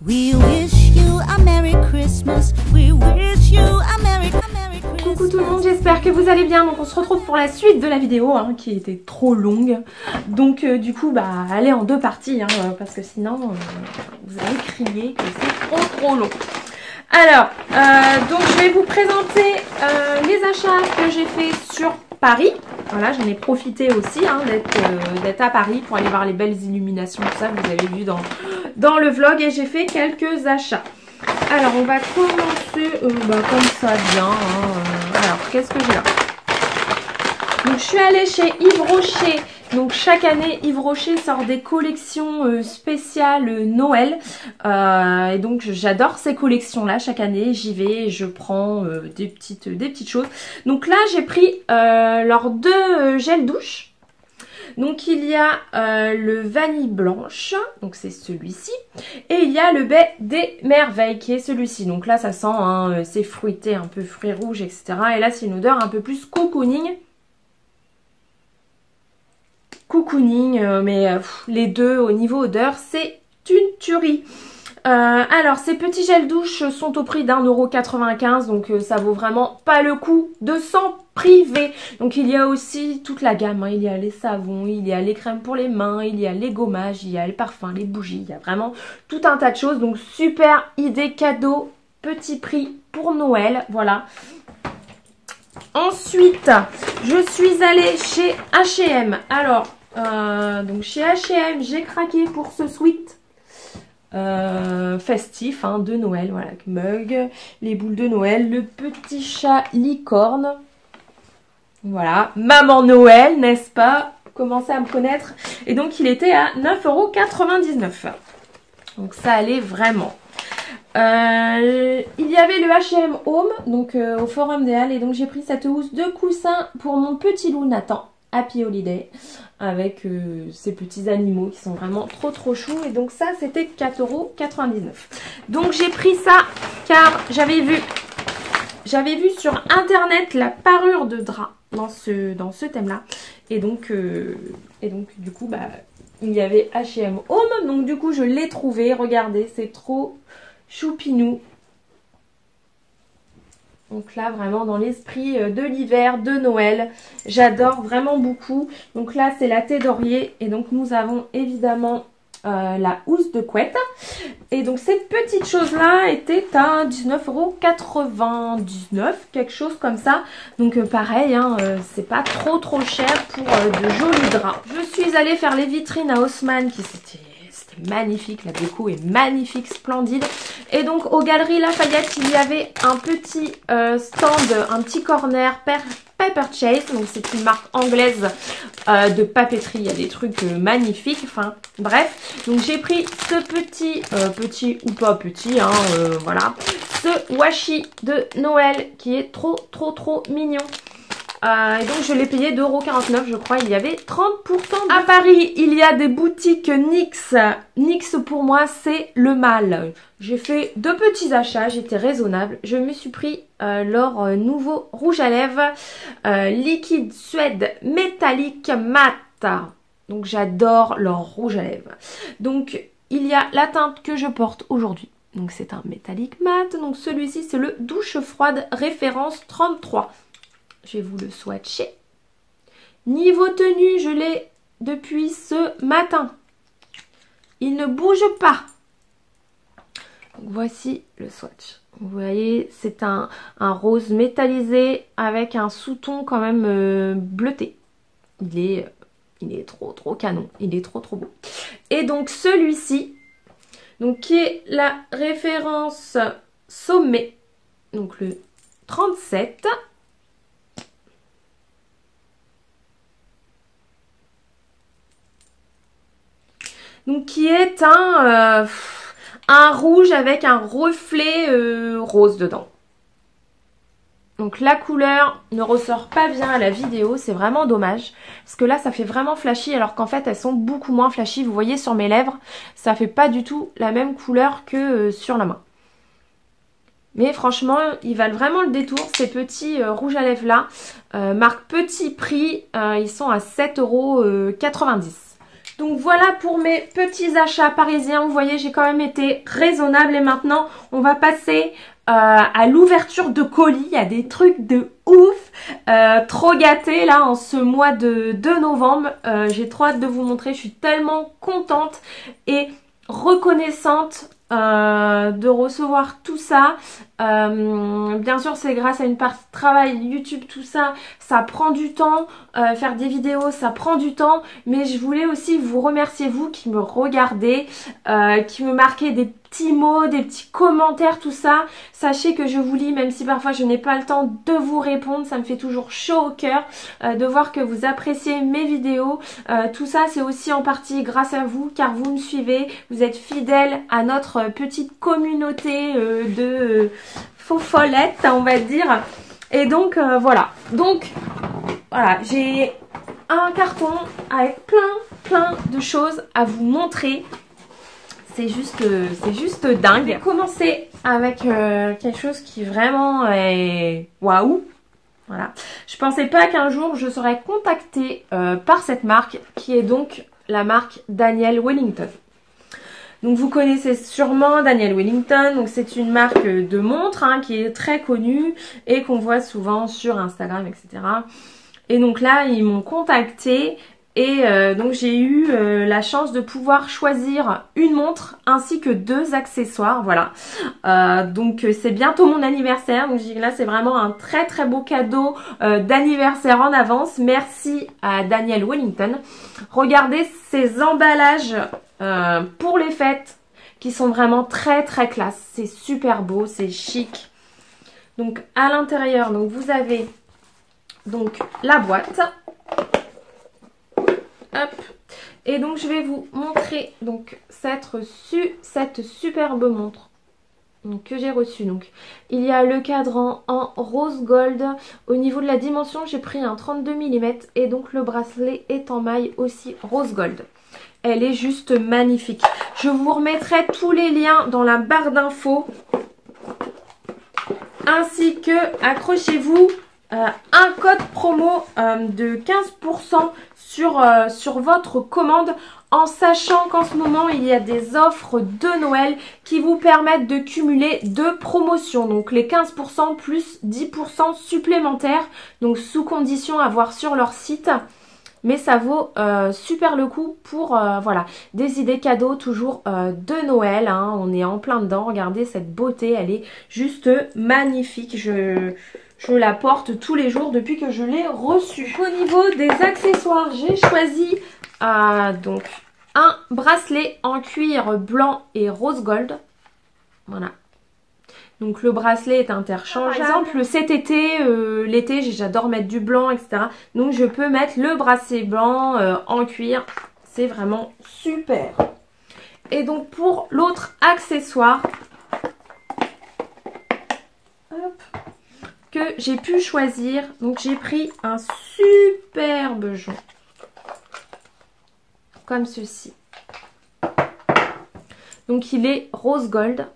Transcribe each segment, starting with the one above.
We wish you a Merry Christmas. We wish you a Merry Christmas. Coucou tout le monde, j'espère que vous allez bien. Donc on se retrouve pour la suite de la vidéo qui était trop longue. Donc du coup elle est en deux parties parce que sinon vous allez crier que c'est trop long. Alors donc je vais vous présenter les achats que j'ai fait sur Paris. Voilà, j'en ai profité aussi d'être à Paris pour aller voir les belles illuminations, tout ça, vous avez vu dans le vlog, et j'ai fait quelques achats. Alors, on va commencer comme ça bien. Alors, qu'est-ce que j'ai là? Donc, je suis allée chez Yves Rocher. Donc, chaque année, Yves Rocher sort des collections spéciales Noël. Et donc, j'adore ces collections-là. Chaque année, j'y vais et je prends des petites choses. Donc là, j'ai pris leurs deux gels douche. Donc, il y a le vanille blanche. Donc, c'est celui-ci. Et il y a le baie des merveilles qui est celui-ci. Donc là, ça sent, c'est fruité, un peu fruits rouges, etc. Et là, c'est une odeur un peu plus cocooning. Mais les deux au niveau odeur, c'est une tuerie. Alors, ces petits gels douche sont au prix d'1,95 €, donc ça vaut vraiment pas le coup de s'en priver. Donc, il y a aussi toute la gamme, il y a les savons, il y a les crèmes pour les mains, il y a les gommages, il y a les parfums, les bougies, il y a vraiment tout un tas de choses. Donc, super idée cadeau, petit prix pour Noël, voilà. Ensuite, je suis allée chez H&M. Alors, donc chez H&M, j'ai craqué pour ce sweat festif de Noël. Voilà, avec mug, les boules de Noël, le petit chat licorne. Voilà, maman Noël, n'est-ce pas? Commencez à me connaître. Et donc, il était à 9,99 €. Donc, ça allait vraiment. Il y avait le H&M Home, donc au Forum des Halles, et donc j'ai pris cette housse de coussin pour mon petit loup Nathan, Happy Holiday, avec ces petits animaux qui sont vraiment trop choux, et donc ça c'était 4,99 €. Donc j'ai pris ça car j'avais vu sur internet la parure de drap dans ce thème là, et donc du coup il y avait H&M Home, donc du coup je l'ai trouvé. Regardez, c'est trop choupinou. Donc là, vraiment dans l'esprit de l'hiver, de Noël. J'adore vraiment beaucoup. Donc là, c'est la thé d'Orier. Et donc, nous avons évidemment la housse de couette. Et donc, cette petite chose-là était à 19,99 €, quelque chose comme ça. Donc, pareil, c'est pas trop cher pour de jolis draps. Je suis allée faire les vitrines à Haussmann, qui c'était magnifique, la déco est magnifique, splendide. Et donc aux Galeries Lafayette, il y avait un petit stand, un petit corner Paper Chase. Donc c'est une marque anglaise de papeterie, il y a des trucs magnifiques, enfin bref. Donc j'ai pris ce petit ou pas petit, voilà, ce washi de Noël qui est trop mignon. Et donc je l'ai payé 2,49 € je crois, il y avait 30%. À Paris, il y a des boutiques NYX. NYX pour moi c'est le mal. J'ai fait deux petits achats, j'étais raisonnable. Je me suis pris leur nouveau rouge à lèvres liquide suède métallique mat. Donc j'adore leur rouge à lèvres. Donc il y a la teinte que je porte aujourd'hui. Donc c'est un métallique mat. Donc celui-ci c'est le douche froide référence 33. Je vais vous le swatcher. Niveau tenue, je l'ai depuis ce matin. Il ne bouge pas. Donc voici le swatch. Vous voyez, c'est un rose métallisé avec un sous-ton quand même bleuté. Il est trop canon. Il est trop beau. Et donc celui-ci, donc qui est la référence sommet. Donc le 37. Donc qui est un rouge avec un reflet rose dedans. Donc la couleur ne ressort pas bien à la vidéo, c'est vraiment dommage. Parce que là ça fait vraiment flashy alors qu'en fait elles sont beaucoup moins flashy. Vous voyez sur mes lèvres, ça fait pas du tout la même couleur que sur la main. Mais franchement, ils valent vraiment le détour, ces petits rouges à lèvres là. Marque Petit Prix, ils sont à 7,90 €. Donc voilà pour mes petits achats parisiens. Vous voyez, j'ai quand même été raisonnable. Et maintenant, on va passer à l'ouverture de colis. Il y a des trucs de ouf. Trop gâtés là en ce mois de novembre. J'ai trop hâte de vous montrer. Je suis tellement contente et reconnaissante de recevoir tout ça. Bien sûr, c'est grâce à une partie de travail, YouTube, tout ça, ça prend du temps. Faire des vidéos, ça prend du temps. Mais je voulais aussi vous remercier, vous qui me regardez, qui me marquez des petits mots, des petits commentaires, tout ça. Sachez que je vous lis, même si parfois je n'ai pas le temps de vous répondre. Ça me fait toujours chaud au cœur de voir que vous appréciez mes vidéos. Tout ça, c'est aussi en partie grâce à vous, car vous me suivez. Vous êtes fidèles à notre petite communauté de faux follettes, on va dire. Et donc, voilà. Donc, voilà, j'ai un carton avec plein de choses à vous montrer. C'est juste dingue. Je vais commencer avec quelque chose qui vraiment est waouh. Voilà. Je pensais pas qu'un jour je serais contactée par cette marque qui est donc la marque Daniel Wellington. Donc vous connaissez sûrement Daniel Wellington. Donc c'est une marque de montres qui est très connue et qu'on voit souvent sur Instagram, etc. Et donc là ils m'ont contactée. Et donc j'ai eu la chance de pouvoir choisir une montre ainsi que 2 accessoires, voilà. Donc c'est bientôt mon anniversaire, donc je dis que là c'est vraiment un très beau cadeau d'anniversaire en avance. Merci à Daniel Wellington. Regardez ces emballages pour les fêtes qui sont vraiment très classe. C'est super beau, c'est chic. Donc à l'intérieur, donc vous avez donc la boîte. Hop. Et donc je vais vous montrer donc cette superbe montre donc, que j'ai reçue. Donc il y a le cadran en rose gold. Au niveau de la dimension, j'ai pris un 32 mm et donc le bracelet est en maille aussi rose gold. Elle est juste magnifique. Je vous remettrai tous les liens dans la barre d'infos. Ainsi que, accrochez-vous, un code promo de 15% sur votre commande, en sachant qu'en ce moment il y a des offres de Noël qui vous permettent de cumuler 2 promotions, donc les 15% plus 10% supplémentaires, donc sous condition à voir sur leur site. Mais ça vaut super le coup pour voilà, des idées cadeaux toujours de Noël. On est en plein dedans. Regardez cette beauté, elle est juste magnifique. Je la porte tous les jours depuis que je l'ai reçue. Au niveau des accessoires, j'ai choisi donc un bracelet en cuir blanc et rose gold. Voilà. Donc le bracelet est interchangeable. Par exemple cet été, l'été j'adore mettre du blanc, etc. Donc je peux mettre le bracelet blanc en cuir. C'est vraiment super. Et donc pour l'autre accessoire que j'ai pu choisir, donc j'ai pris un superbe jonc. Comme ceci. Donc il est rose gold.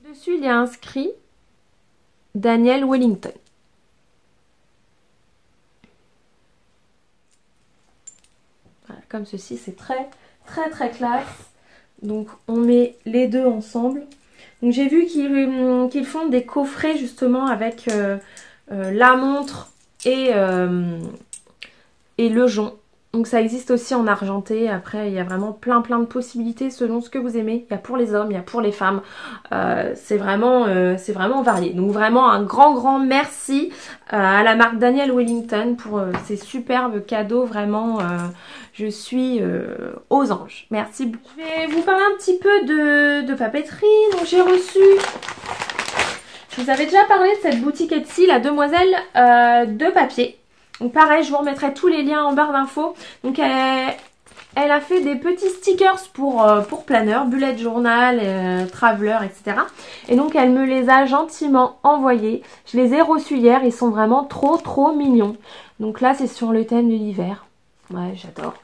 Dessus, il y a inscrit Daniel Wellington. Voilà, comme ceci, c'est très classe. Donc, on met les deux ensemble. Donc, j'ai vu qu'ils font des coffrets justement avec la montre et le jonc. Donc ça existe aussi en argenté. Après il y a vraiment plein de possibilités selon ce que vous aimez. Il y a pour les hommes, il y a pour les femmes. C'est vraiment varié. Donc vraiment un grand merci à la marque Daniel Wellington pour ces superbes cadeaux. Vraiment je suis aux anges. Merci beaucoup. Je vais vous parler un petit peu de papeterie. Donc j'ai reçu... Je vous avais déjà parlé de cette boutique Etsy, la demoiselle de papier. Donc pareil, je vous remettrai tous les liens en barre d'infos. Donc elle a fait des petits stickers pour planeur, bullet journal, traveler, etc. Et donc elle me les a gentiment envoyés. Je les ai reçus hier, ils sont vraiment trop mignons. Donc là c'est sur le thème de l'hiver. Ouais, j'adore.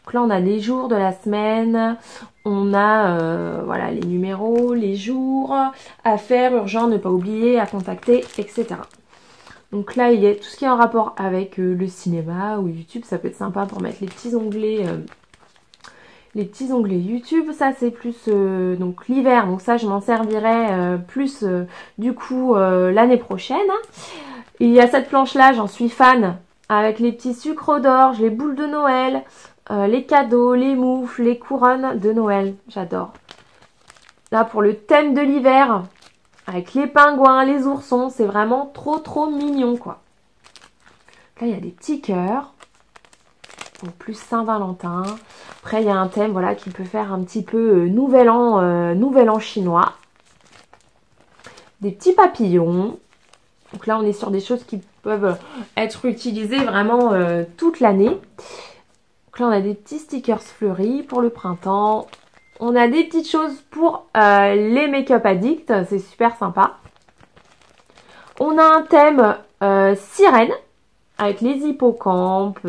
Donc là on a les jours de la semaine, on a voilà, les numéros, les jours à faire, urgent, ne pas oublier, à contacter, etc. Donc là, il y a tout ce qui est en rapport avec le cinéma ou YouTube. Ça peut être sympa pour mettre les petits onglets les petits onglets YouTube. Ça c'est plus donc l'hiver, donc ça je m'en servirai plus du coup l'année prochaine. Il y a cette planche là, j'en suis fan, avec les petits sucres d'orge, les boules de Noël, les cadeaux, les moufles, les couronnes de Noël. J'adore. Là pour le thème de l'hiver, avec les pingouins, les oursons, c'est vraiment trop mignon quoi. Là il y a des petits cœurs. Donc plus Saint-Valentin. Après il y a un thème voilà qui peut faire un petit peu nouvel an chinois. Des petits papillons. Donc là on est sur des choses qui peuvent être utilisées vraiment toute l'année. Donc là on a des petits stickers fleuris pour le printemps. On a des petites choses pour les make-up addicts, c'est super sympa. On a un thème sirène. Avec les hippocampes,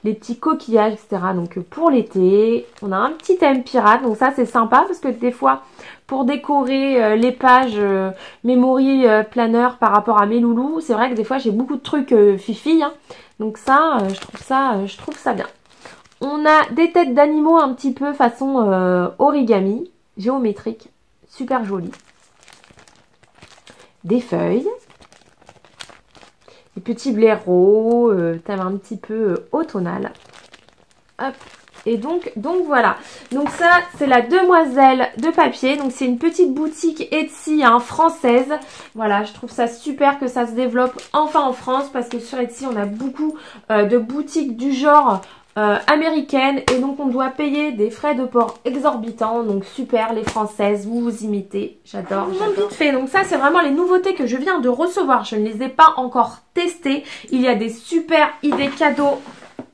les petits coquillages, etc. Donc pour l'été, on a un petit thème pirate. Donc ça c'est sympa parce que des fois, pour décorer les pages memory planner par rapport à mes loulous, c'est vrai que des fois j'ai beaucoup de trucs fifi. Hein. Donc ça, je trouve ça bien. On a des têtes d'animaux un petit peu façon origami, géométrique, super joli. Des feuilles. Des petits blaireaux, thème un petit peu automnal. Hop. Et donc voilà. Donc ça, c'est la demoiselle de papier. Donc c'est une petite boutique Etsy hein, française. Voilà, je trouve ça super que ça se développe enfin en France. Parce que sur Etsy, on a beaucoup de boutiques du genre américaines. Et donc on doit payer des frais de port exorbitants. Donc super, les françaises, vous vous imitez. J'adore. Vite fait. Donc ça, c'est vraiment les nouveautés que je viens de recevoir. Je ne les ai pas encore testées. Il y a des super idées cadeaux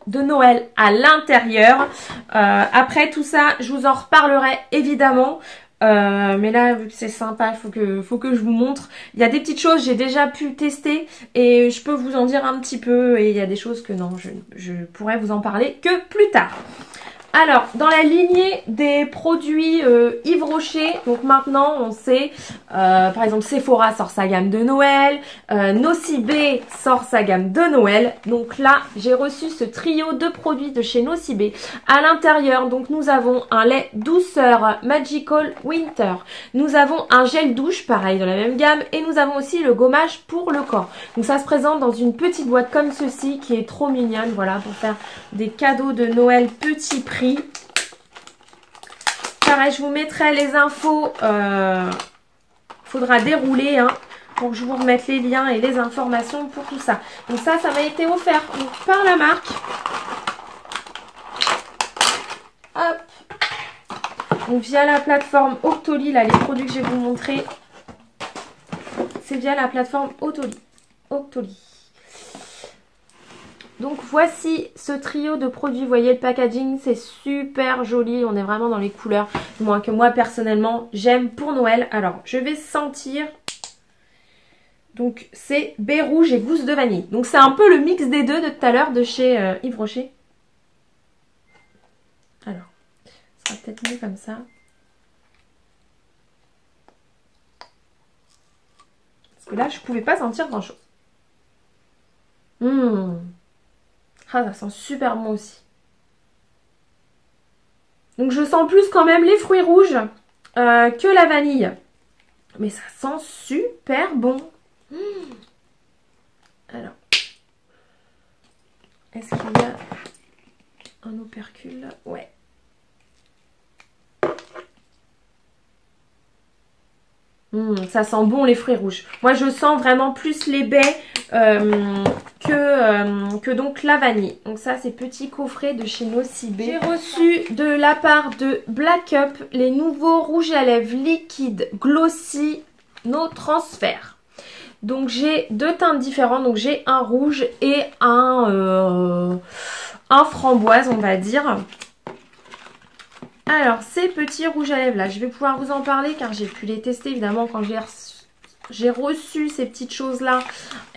de Noël à l'intérieur. Après tout ça, je vous en reparlerai évidemment. Mais là, vu que c'est sympa, il faut que je vous montre. Il y a des petites choses, j'ai déjà pu tester et je peux vous en dire un petit peu. Et il y a des choses que non, je pourrais vous en parler que plus tard. Alors, dans la lignée des produits Yves Rocher, donc maintenant on sait, par exemple Sephora sort sa gamme de Noël, Nocibé sort sa gamme de Noël. Donc là, j'ai reçu ce trio de produits de chez Nocibé. À l'intérieur, donc nous avons un lait douceur Magical Winter. Nous avons un gel douche, pareil dans la même gamme, et nous avons aussi le gommage pour le corps. Donc ça se présente dans une petite boîte comme ceci qui est trop mignonne, voilà, pour faire des cadeaux de Noël petit prix. Pareil, je vous mettrai les infos. Faudra dérouler hein, pour que je vous remette les liens et les informations pour tout ça. Donc ça m'a été offert donc, par la marque. Hop. Donc via la plateforme Octoly, là les produits que je vais vous montrer, c'est via la plateforme Octoly. Donc voici ce trio de produits, vous voyez le packaging, c'est super joli, on est vraiment dans les couleurs que moi personnellement j'aime pour Noël. Alors je vais sentir, donc c'est baie rouge et gousse de vanille, donc c'est un peu le mix des deux de tout à l'heure de chez Yves Rocher. Alors, ça sera peut-être mieux comme ça. Parce que là je pouvais pas sentir grand chose. Ah, ça sent super bon aussi. Donc je sens plus quand même les fruits rouges que la vanille. Mais ça sent super bon. Alors. Est-ce qu'il y a un opercule? Ouais. Ça sent bon les fruits rouges. Moi je sens vraiment plus les baies que donc la vanille. Donc ça c'est petit coffret de chez Nocibé. J'ai reçu de la part de Black Up les nouveaux rouges à lèvres liquides glossy no transfert. Donc j'ai deux teintes différentes. Donc j'ai un rouge et un framboise on va dire. Alors, ces petits rouges à lèvres là, je vais pouvoir vous en parler car j'ai pu les tester évidemment quand j'ai reçu ces petites choses là.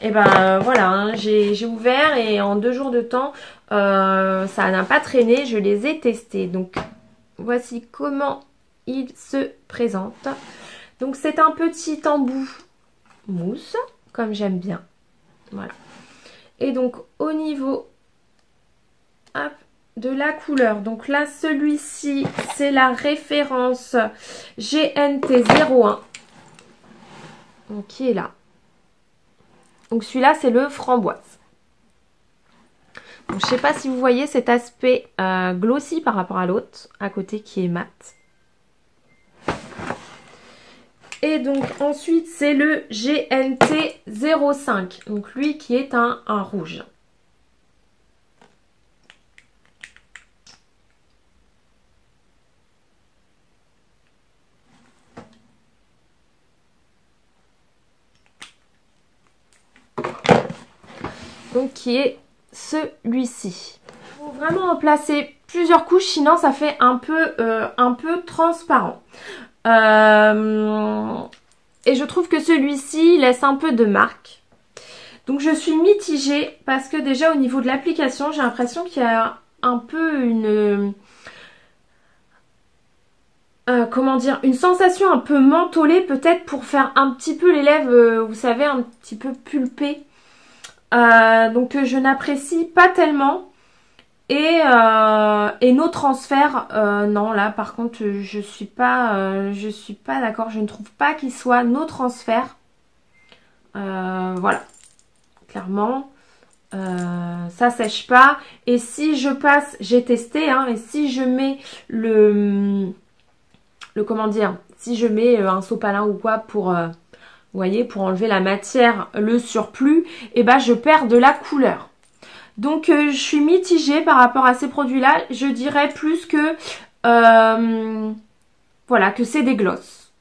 Et ben voilà, hein, j'ai ouvert et en 2 jours de temps, ça n'a pas traîné, je les ai testés. Donc, voici comment ils se présentent. Donc, c'est un petit embout mousse, comme j'aime bien. Voilà. Et donc, au niveau... Hop, de la couleur. Donc là, celui-ci, c'est la référence GNT01. Donc, qui est là. Donc celui-là, c'est le framboise. Donc, je ne sais pas si vous voyez cet aspect glossy par rapport à l'autre, à côté qui est mat. Et donc ensuite, c'est le GNT05. Donc lui qui est un rouge. Donc qui est celui-ci. Il faut vraiment en placer plusieurs couches, sinon ça fait un peu transparent. Et je trouve que celui-ci laisse un peu de marque. Donc je suis mitigée parce que déjà au niveau de l'application, j'ai l'impression qu'il y a un peu une... comment dire, une sensation un peu mentholée, peut-être pour faire un petit peu les lèvres, vous savez, un petit peu pulpées. Donc je n'apprécie pas tellement. Et nos transferts, non, là par contre je suis pas d'accord, je ne trouve pas qu'il soit nos transferts. Voilà, clairement ça sèche pas. Et si je passe, j'ai testé, hein, et si je mets le comment dire, si je mets un sopalin ou quoi pour vous voyez, pour enlever la matière, le surplus, et ben je perds de la couleur. Donc je suis mitigée par rapport à ces produits-là. Je dirais plus que voilà, que c'est des glosses.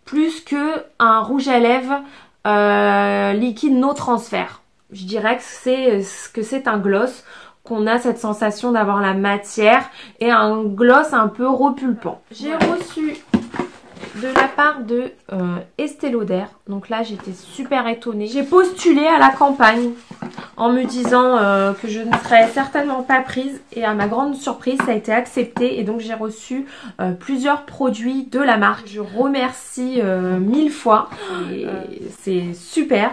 Plus que un rouge à lèvres liquide no transfert. Je dirais que c'est un gloss, qu'on a cette sensation d'avoir la matière et un gloss un peu repulpant. J'ai reçu de la part de Estée Lauder. Donc là, j'étais super étonnée. J'ai postulé à la campagne en me disant que je ne serais certainement pas prise. Et à ma grande surprise, ça a été accepté. Et donc, j'ai reçu plusieurs produits de la marque. Je remercie 1000 fois. C'est super.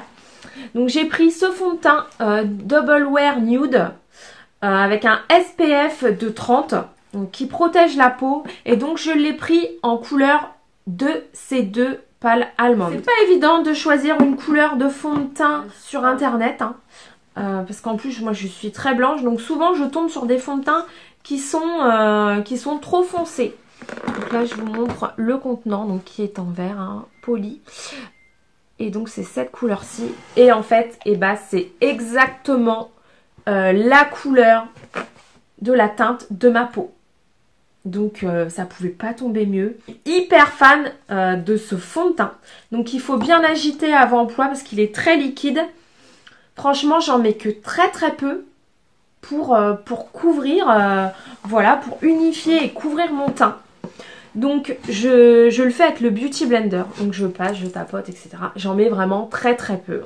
Donc, j'ai pris ce fond de teint Double Wear Nude avec un SPF de 30 donc, qui protège la peau. Et donc, je l'ai pris en couleur de ces deux pâles allemandes. C'est pas évident de choisir une couleur de fond de teint sur internet, hein, parce qu'en plus moi je suis très blanche, donc souvent je tombe sur des fonds de teint qui sont trop foncés. Donc là je vous montre le contenant, donc qui est en verre, hein, poli. Et donc c'est cette couleur-ci. Et en fait, eh ben, c'est exactement la couleur de la teinte de ma peau. Donc ça pouvait pas tomber mieux. Hyper fan de ce fond de teint. Donc il faut bien l'agiter avant emploi parce qu'il est très liquide. Franchement j'en mets que très peu pour couvrir, voilà, pour unifier et couvrir mon teint. Donc je le fais avec le Beauty Blender. Donc je passe, je tapote, etc. J'en mets vraiment très peu.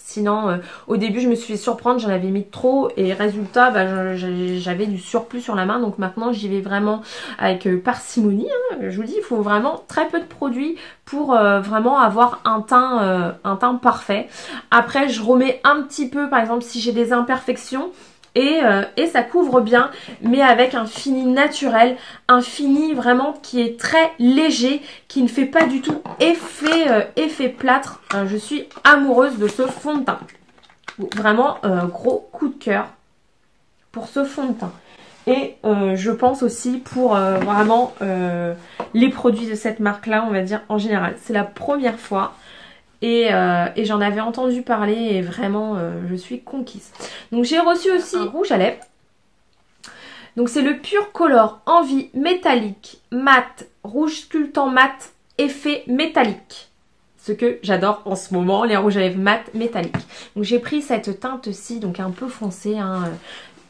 Sinon, au début, je me suis fait surprendre, j'en avais mis trop et résultat, bah, j'avais du surplus sur la main. Donc maintenant, j'y vais vraiment avec parcimonie. Hein. Je vous dis, il faut vraiment très peu de produits pour vraiment avoir un teint parfait. Après, je remets un petit peu, par exemple, si j'ai des imperfections. Et ça couvre bien, mais avec un fini naturel, un fini vraiment qui est très léger, qui ne fait pas du tout effet plâtre. Je suis amoureuse de ce fond de teint. Vraiment, gros coup de cœur pour ce fond de teint. Et je pense aussi pour vraiment les produits de cette marque-là, on va dire en général. C'est la première fois. Et j'en avais entendu parler et vraiment je suis conquise. Donc j'ai reçu aussi un rouge à lèvres. Donc c'est le Pure Color Envie métallique mat rouge sculptant mat effet métallique. Ce que j'adore en ce moment, les rouges à lèvres mat métalliques. Donc j'ai pris cette teinte-ci, donc un peu foncée, hein,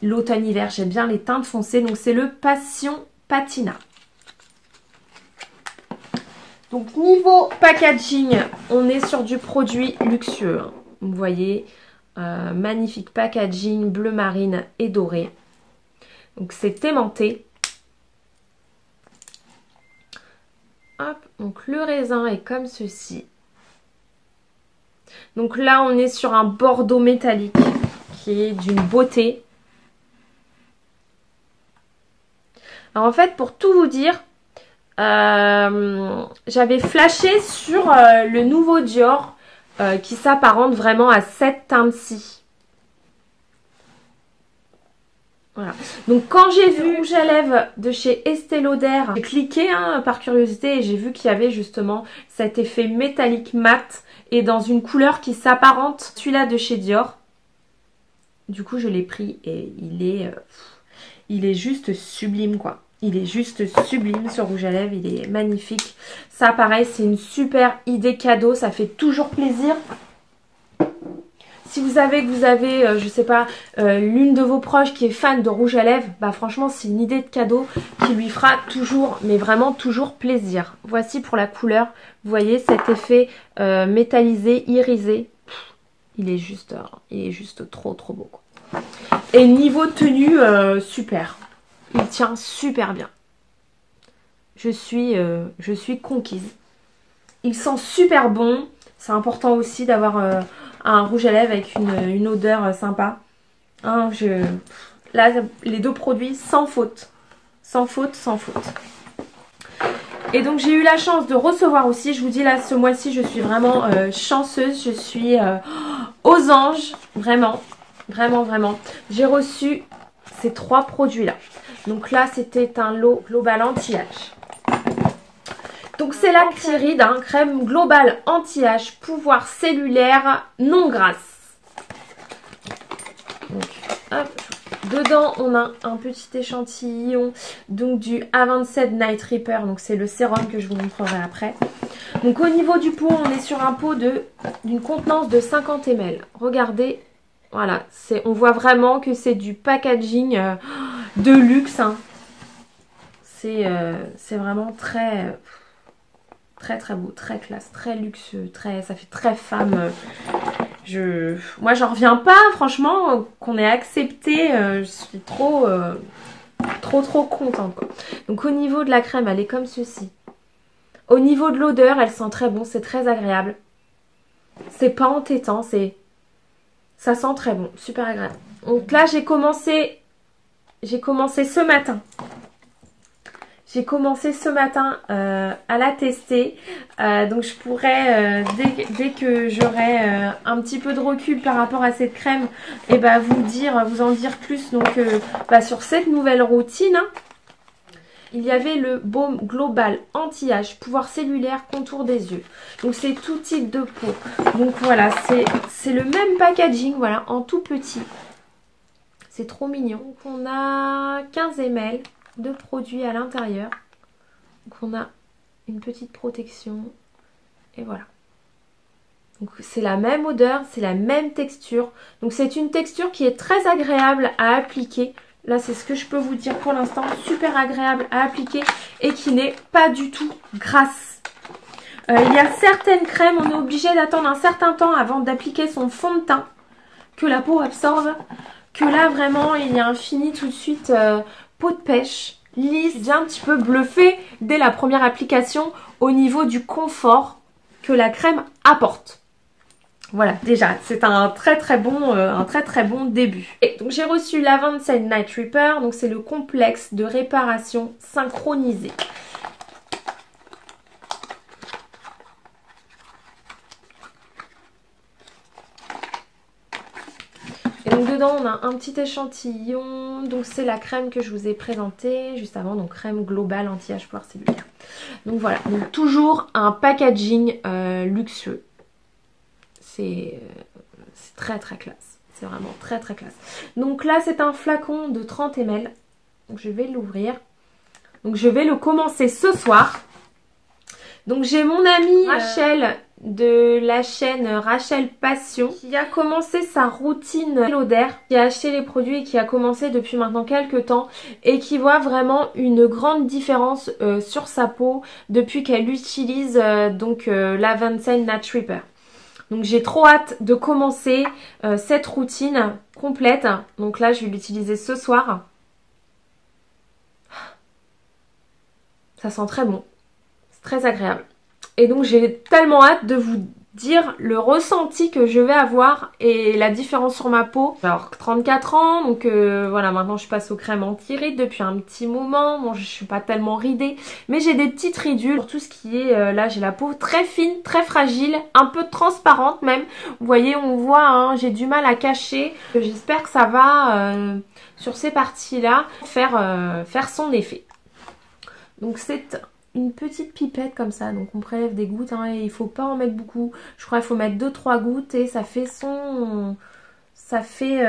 l'automne-hiver, j'aime bien les teintes foncées. Donc c'est le Passion Patina. Donc niveau packaging, on est sur du produit luxueux. Hein. Vous voyez, magnifique packaging bleu marine et doré. Donc c'est aimanté. Hop, donc le raisin est comme ceci. Donc là on est sur un bordeaux métallique qui est d'une beauté. Alors en fait, pour tout vous dire, j'avais flashé sur le nouveau Dior qui s'apparente vraiment à cette teinte-ci. Voilà. Donc quand j'ai vu rouge à lèvres de chez Estée Lauder, j'ai cliqué par curiosité et j'ai vu qu'il y avait justement cet effet métallique mat et dans une couleur qui s'apparente celui-là de chez Dior. Du coup je l'ai pris et il est juste sublime quoi. Il est juste sublime ce rouge à lèvres, il est magnifique. Ça pareil c'est une super idée cadeau, ça fait toujours plaisir. Si vous avez, je sais pas, l'une de vos proches qui est fan de rouge à lèvres, bah franchement c'est une idée de cadeau qui lui fera toujours, mais vraiment toujours plaisir. Voici pour la couleur, vous voyez cet effet métallisé, irisé. Il est juste trop beau quoi. Et niveau tenue, super. Il tient super bien. Je suis conquise. Il sent super bon. C'est important aussi d'avoir un rouge à lèvres avec une odeur sympa. Hein, là, les deux produits sans faute. Sans faute, sans faute. Et donc j'ai eu la chance de recevoir aussi, je vous dis là ce mois-ci je suis vraiment chanceuse, je suis aux anges, vraiment, vraiment, vraiment. J'ai reçu ces 3 produits là. Donc là c'était un lot global anti-âge. Donc c'est la Cyride, crème globale anti-âge, pouvoir cellulaire non grasse. Donc hop. Dedans, on a un petit échantillon donc du A27 Night Repair. Donc c'est le sérum que je vous montrerai après. Donc au niveau du pot, on est sur un pot d'une contenance de 50 ml. Regardez, voilà, on voit vraiment que c'est du packaging de luxe. Hein. C'est vraiment très beau, très classe, très luxueux, ça fait très femme. Moi j'en reviens pas franchement qu'on ait accepté, je suis trop contente quoi. Donc au niveau de la crème elle est comme ceci. Au niveau de l'odeur elle sent très bon, c'est très agréable. C'est pas entêtant, ça sent très bon, super agréable. Donc là j'ai commencé ce matin. J'ai commencé ce matin à la tester, donc je pourrais, dès que j'aurai un petit peu de recul par rapport à cette crème, et bah vous en dire plus donc, sur cette nouvelle routine. Hein. Il y avait le baume global anti-âge, pouvoir cellulaire, contour des yeux. Donc c'est tout type de peau. Donc voilà, c'est le même packaging, voilà, en tout petit. C'est trop mignon. Donc on a 15 ml. de produits à l'intérieur. Donc on a une petite protection et voilà. Donc c'est la même odeur, c'est la même texture. Donc c'est une texture qui est très agréable à appliquer. Là c'est ce que je peux vous dire pour l'instant, super agréable à appliquer et qui n'est pas du tout grasse. Il y a certaines crèmes, on est obligé d'attendre un certain temps avant d'appliquer son fond de teint que la peau absorbe. Que là vraiment il y a un fini tout de suite peau de pêche, lisse. J'ai un petit peu bluffé dès la première application au niveau du confort que la crème apporte. Voilà, déjà, c'est un très bon début. Et donc j'ai reçu l'A27 Night Repair, donc c'est le complexe de réparation synchronisé. Et donc dedans on a un petit échantillon, donc c'est la crème que je vous ai présentée juste avant, donc crème globale anti-âge pouvoir cellulaire. Donc voilà, donc toujours un packaging luxueux. C'est très classe, c'est vraiment très classe. Donc là c'est un flacon de 30 ml, donc je vais l'ouvrir. Donc je vais le commencer ce soir. Donc j'ai mon amie Rachel de la chaîne Rachel Passion qui a commencé sa routine Lauder, qui a acheté les produits et qui a commencé depuis maintenant quelques temps et qui voit vraiment une grande différence sur sa peau depuis qu'elle utilise l'A27 Night Repair. Donc j'ai trop hâte de commencer cette routine complète. Donc là je vais l'utiliser ce soir. Ça sent très bon. C'est très agréable. Et donc j'ai tellement hâte de vous dire le ressenti que je vais avoir et la différence sur ma peau. Alors 34 ans, donc voilà, maintenant je passe aux crèmes anti-rides depuis un petit moment. Bon, je suis pas tellement ridée, mais j'ai des petites ridules. Pour tout ce qui est, là j'ai la peau très fine, très fragile, un peu transparente même. Vous voyez, on voit, hein, j'ai du mal à cacher. J'espère que ça va, sur ces parties-là, faire son effet. Donc c'est une petite pipette comme ça, donc on prélève des gouttes, hein, et il faut pas en mettre beaucoup. Je crois qu'il faut mettre 2-3 gouttes et ça fait son... Ça fait...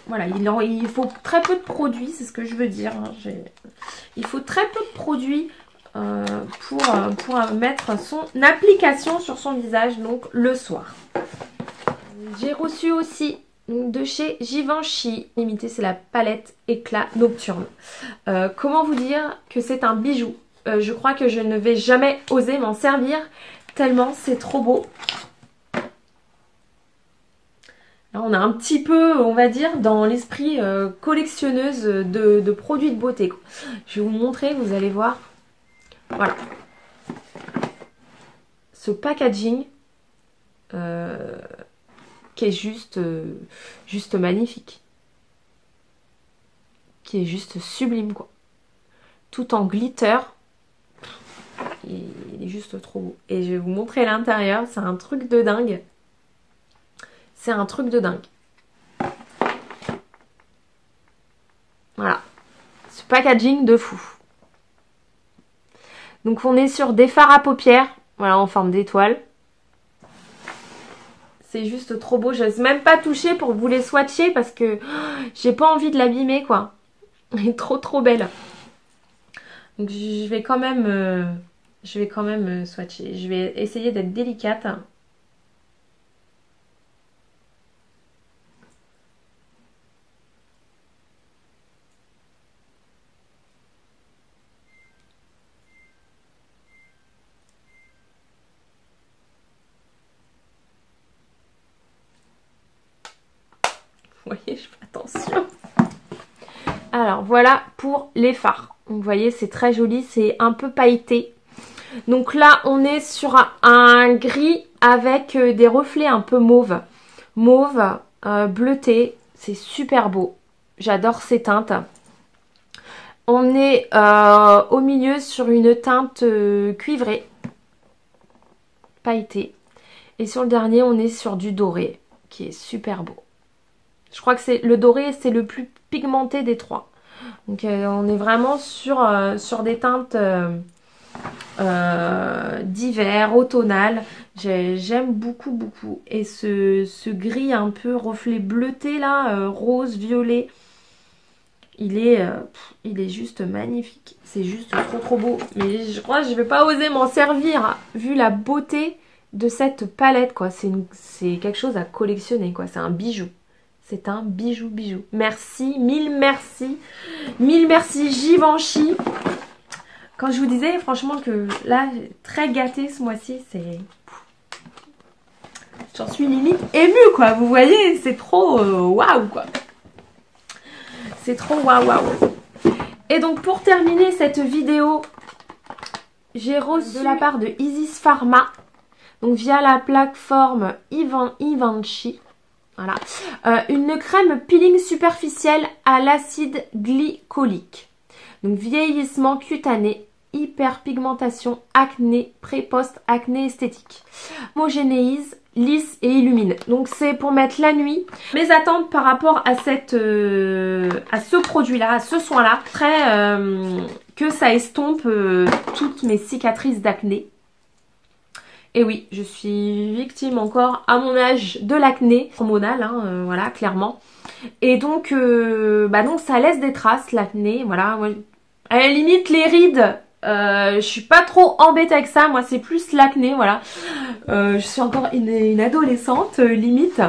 Voilà, il faut très peu de produits, c'est ce que je veux dire. Hein. Il faut très peu de produits pour mettre son application sur son visage, donc le soir. J'ai reçu aussi de chez Givenchy. Limité, c'est la palette éclat nocturne. Comment vous dire que c'est un bijou. Je crois que je ne vais jamais oser m'en servir tellement c'est trop beau. Là, on a un petit peu, on va dire, dans l'esprit collectionneuse de produits de beauté. Je vais vous montrer, vous allez voir. Voilà. Ce packaging qui est juste magnifique. Qui est juste sublime, quoi. Tout en glitter. Il est juste trop beau. Et je vais vous montrer l'intérieur. C'est un truc de dingue. C'est un truc de dingue. Voilà. Ce packaging de fou. Donc on est sur des fards à paupières. Voilà, en forme d'étoile. C'est juste trop beau. J'ose même pas toucher pour vous les swatcher parce que j'ai pas envie de l'abîmer, quoi. Elle est trop belle. Donc je vais quand même swatcher. Je vais essayer d'être délicate. Vous voyez, je fais attention. Alors voilà pour les fards. Vous voyez, c'est très joli, c'est un peu pailleté. Donc là, on est sur un gris avec des reflets un peu mauve. Mauve, bleuté, c'est super beau. J'adore ces teintes. On est au milieu sur une teinte cuivrée, pailletée. Et sur le dernier, on est sur du doré, qui est super beau. Je crois que c'est le doré, c'est le plus pigmenté des trois. Donc on est vraiment sur des teintes d'hiver, automnales. J'aime beaucoup. Et ce gris un peu reflet bleuté là, rose, violet, il est juste magnifique. C'est juste trop beau. Mais je crois que je vais pas oser m'en servir vu la beauté de cette palette, quoi. C'est quelque chose à collectionner, quoi. C'est un bijou. C'est un bijou. Merci, mille merci Givenchy. Quand je vous disais franchement que là, très gâtée ce mois-ci, c'est... J'en suis limite émue, quoi. Vous voyez, c'est trop waouh, quoi. C'est trop waouh. Et donc pour terminer cette vidéo, j'ai reçu de la part de Isis Pharma, donc via la plateforme Givenchy. Voilà. Une crème peeling superficielle à l'acide glycolique. Donc vieillissement cutané, hyperpigmentation, acné, pré-post acné esthétique. Homogénéise, lisse et illumine. Donc c'est pour mettre la nuit. Mes attentes par rapport à ce produit-là, à ce soin-là, serait que ça estompe toutes mes cicatrices d'acné. Et oui, je suis victime encore à mon âge de l'acné hormonal, hein, voilà, clairement. Et donc, donc ça laisse des traces, l'acné, voilà. À la limite, les rides, je suis pas trop embêtée avec ça. Moi, c'est plus l'acné, voilà. Je suis encore une adolescente, limite.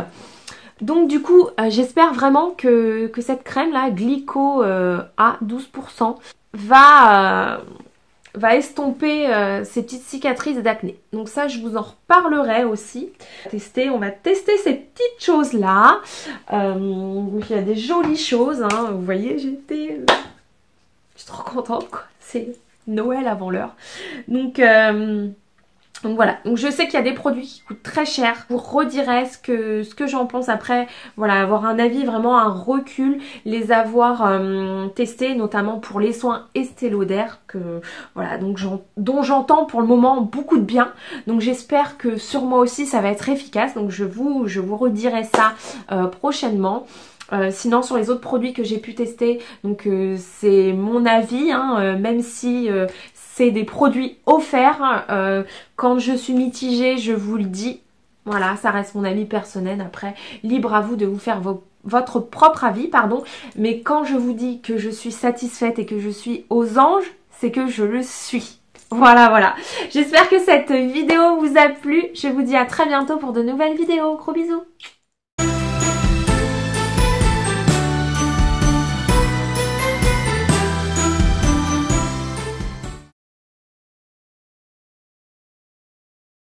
Donc, du coup, j'espère vraiment que cette crème-là, Glico à 12%, va estomper ces petites cicatrices d'acné. Donc ça, je vous en reparlerai aussi. On va tester ces petites choses-là. Il y a des jolies choses, hein. Vous voyez, je suis trop contente, quoi. C'est Noël avant l'heure. Donc Donc voilà, donc je sais qu'il y a des produits qui coûtent très cher. Je vous redirai ce que j'en pense après. Voilà, avoir un avis, vraiment un recul, les avoir testés, notamment pour les soins Estée Lauder, que voilà, donc dont j'entends pour le moment beaucoup de bien. Donc j'espère que sur moi aussi ça va être efficace. Donc je vous redirai ça prochainement. Sinon sur les autres produits que j'ai pu tester, donc c'est mon avis, hein, même si c'est des produits offerts. Quand je suis mitigée, je vous le dis. Voilà, ça reste mon avis personnel. Après, libre à vous de vous faire votre propre avis, pardon. Mais quand je vous dis que je suis satisfaite et que je suis aux anges, c'est que je le suis. Voilà, voilà. J'espère que cette vidéo vous a plu. Je vous dis à très bientôt pour de nouvelles vidéos. Gros bisous.